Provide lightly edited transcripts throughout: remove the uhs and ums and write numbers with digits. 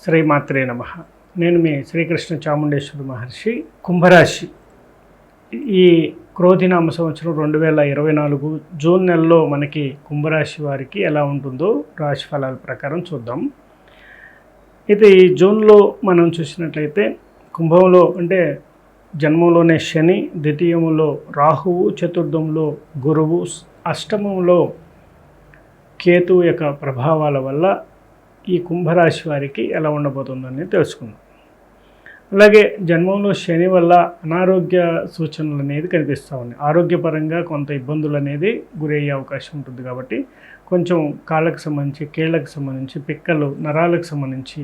శ్రీమాత్రే నమః. నేను మీ శ్రీకృష్ణ చాముండేశ్వరి మహర్షి. కుంభరాశి ఈ క్రోధినామ సంవత్సరం 2024 జూన్ నెలలో మనకి కుంభరాశి వారికి ఎలా ఉంటుందో రాశి ఫలాల ప్రకారం చూద్దాం. అయితే ఈ జూన్లో మనం చూసినట్లయితే కుంభంలో అంటే జన్మంలోనే శని, ద్వితీయంలో రాహువు, చతుర్థంలో గురువు, అష్టమంలో కేతువు యొక్క ప్రభావాల వల్ల ఈ కుంభరాశి వారికి ఎలా ఉండబోతుందని తెలుసుకుందాం. అలాగే జన్మంలో శని వల్ల అనారోగ్య సూచనలు అనేది కనిపిస్తూ ఉన్నాయి. ఆరోగ్యపరంగా కొంత ఇబ్బందులు అనేది గురయ్యే అవకాశం ఉంటుంది. కాబట్టి కొంచెం కాళ్ళకు సంబంధించి, కీళ్ళకు సంబంధించి, పిక్కలు, నరాలకు సంబంధించి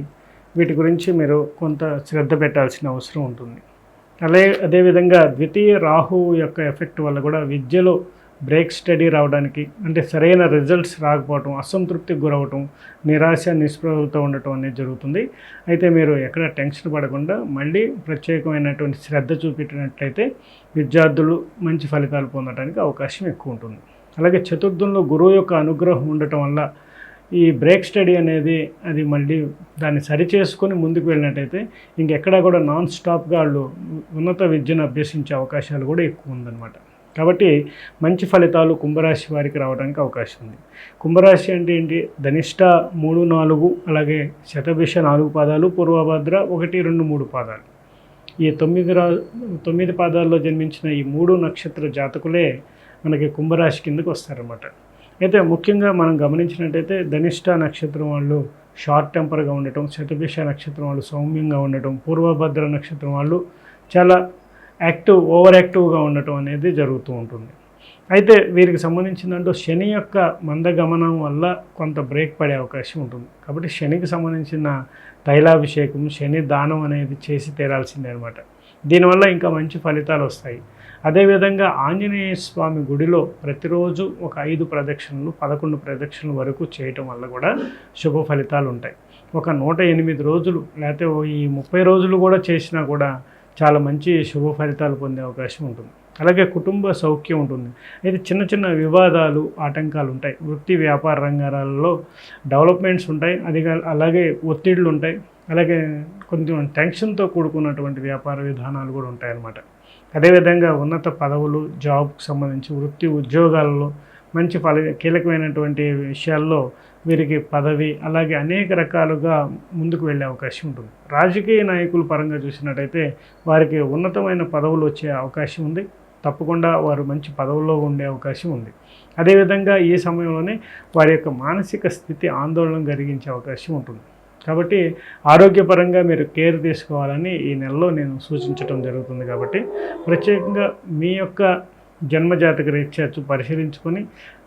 వీటి గురించి మీరు కొంత శ్రద్ధ పెట్టాల్సిన అవసరం ఉంటుంది. అదేవిధంగా ద్వితీయ రాహువు యొక్క ఎఫెక్ట్ వల్ల కూడా విద్యలో బ్రేక్ స్టడీ రావడానికి, అంటే సరైన రిజల్ట్స్ రాకపోవటం, అసంతృప్తికి గురవటం, నిరాశ నిస్పృహలతో ఉండటం అనేది జరుగుతుంది. అయితే మీరు ఎక్కడ టెన్షన్ పడకుండా మళ్ళీ ప్రత్యేకమైనటువంటి శ్రద్ధ చూపెట్టినట్లయితే విద్యార్థులు మంచి ఫలితాలు పొందడానికి అవకాశం ఎక్కువ ఉంటుంది. అలాగే చతుర్థంలో గురువు యొక్క అనుగ్రహం ఉండటం వల్ల ఈ బ్రేక్ స్టడీ అనేది అది మళ్ళీ దాన్ని సరిచేసుకొని ముందుకు వెళ్ళినట్టయితే ఇంకెక్కడా కూడా నాన్ స్టాప్గా వాళ్ళు ఉన్నత విద్యను అభ్యసించే అవకాశాలు కూడా ఎక్కువ ఉందన్నమాట. కాబట్టి మంచి ఫలితాలు కుంభరాశి వారికి రావడానికి అవకాశం ఉంది. కుంభరాశి అంటే ఏంటి? ధనిష్ట 3, 4, అలాగే శతభిష 4 పాదాలు, పూర్వభద్ర 1, 2, 3 పాదాలు. ఈ 9 పాదాల్లో జన్మించిన ఈ 3 నక్షత్ర జాతకులే మనకి కుంభరాశి కిందకు వస్తారన్నమాట. అయితే ముఖ్యంగా మనం గమనించినట్టయితే ధనిష్ట నక్షత్రం వాళ్ళు షార్ట్ టెంపర్గా ఉండటం, శతభిష నక్షత్రం వాళ్ళు సౌమ్యంగా ఉండటం, పూర్వభద్ర నక్షత్రం వాళ్ళు చాలా ఓవర్ యాక్టివ్గా ఉండటం అనేది జరుగుతూ ఉంటుంది. అయితే వీరికి సంబంధించిందంటూ శని యొక్క మందగమనం వల్ల కొంత బ్రేక్ పడే అవకాశం ఉంటుంది. కాబట్టి శనికి సంబంధించిన తైలాభిషేకం, శని దానం అనేది చేసి తీరాల్సిందే అనమాట. దీనివల్ల ఇంకా మంచి ఫలితాలు వస్తాయి. అదేవిధంగా ఆంజనేయ స్వామి గుడిలో ప్రతిరోజు ఒక 5 ప్రదక్షిణలు, 11 ప్రదక్షిణల వరకు చేయటం వల్ల కూడా శుభ ఫలితాలు ఉంటాయి. ఒక 108 రోజులు లేకపోతే ఈ 30 రోజులు కూడా చేసినా కూడా చాలా మంచి శుభ ఫలితాలు పొందే అవకాశం ఉంటుంది. అలాగే కుటుంబ సౌఖ్యం ఉంటుంది. అయితే చిన్న చిన్న వివాదాలు, ఆటంకాలు ఉంటాయి. వృత్తి వ్యాపార రంగాలలో డెవలప్మెంట్స్ ఉంటాయి. అలాగే ఒత్తిళ్ళు ఉంటాయి. అలాగే కొంచెం టెన్షన్తో కూడుకున్నటువంటి వ్యాపార విధానాలు కూడా ఉంటాయన్నమాట. అదేవిధంగా ఉన్నత పదవులు, జాబ్కి సంబంధించి వృత్తి ఉద్యోగాలలో మంచి కీలకమైనటువంటి విషయాల్లో వీరికి పదవి, అలాగే అనేక రకాలుగా ముందుకు వెళ్ళే అవకాశం ఉంటుంది. రాజకీయ నాయకుల పరంగా చూసినట్టయితే వారికి ఉన్నతమైన పదవులు వచ్చే అవకాశం ఉంది. తప్పకుండా వారు మంచి పదవుల్లో ఉండే అవకాశం ఉంది. అదేవిధంగా ఈ సమయంలోనే వారి యొక్క మానసిక స్థితి ఆందోళన కలిగించే అవకాశం ఉంటుంది. కాబట్టి ఆరోగ్యపరంగా మీరు కేర్ తీసుకోవాలని ఈ నెలలో నేను సూచించడం జరుగుతుంది. కాబట్టి ప్రత్యేకంగా మీ యొక్క జన్మజాతక రీత్యా పరిశీలించుకొని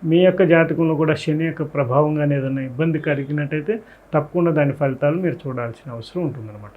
మీ యొక్క జాతకంలో కూడా శని యొక్క ప్రభావంగా ఏదైనా ఇబ్బంది కలిగినట్టయితే తప్పకుండా దాని ఫలితాలు మీరు చూడాల్సిన అవసరం ఉంటుందన్నమాట.